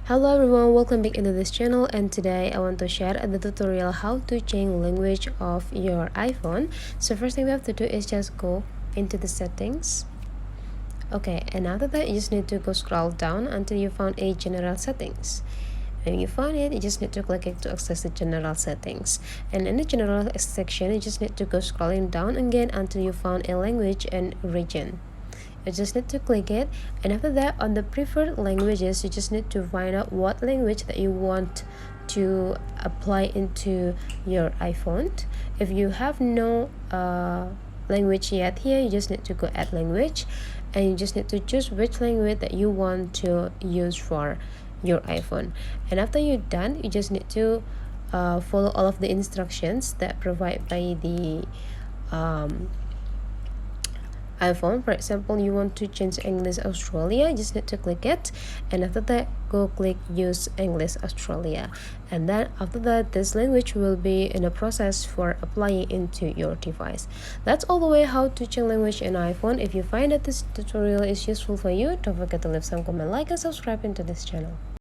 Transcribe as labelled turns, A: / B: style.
A: Hello everyone, welcome back into this channel, and today I want to share the tutorial how to change language of your iPhone. So first thing we have to do is just go into the settings. Okay, and after that you just need to go scroll down until you found a general settings. When you found it, you just need to click it to access the general settings. And in the general section, you just need to go scrolling down again until you found a language and region. You just need to click it, and after that on the preferred languages you just need to find out what language that you want to apply into your iPhone. If you have no language yet here, you just need to go add language, and you just need to choose which language that you want to use for your iPhone. And after you're done, you just need to follow all of the instructions that provided by the iPhone. For example, you want to change English Australia, you just need to click it, and after that go click use English Australia, and then after that this language will be in a process for applying into your device. That's all the way how to change language in iPhone. If you find that this tutorial is useful for you, don't forget to leave some comment, like, and subscribe into this channel.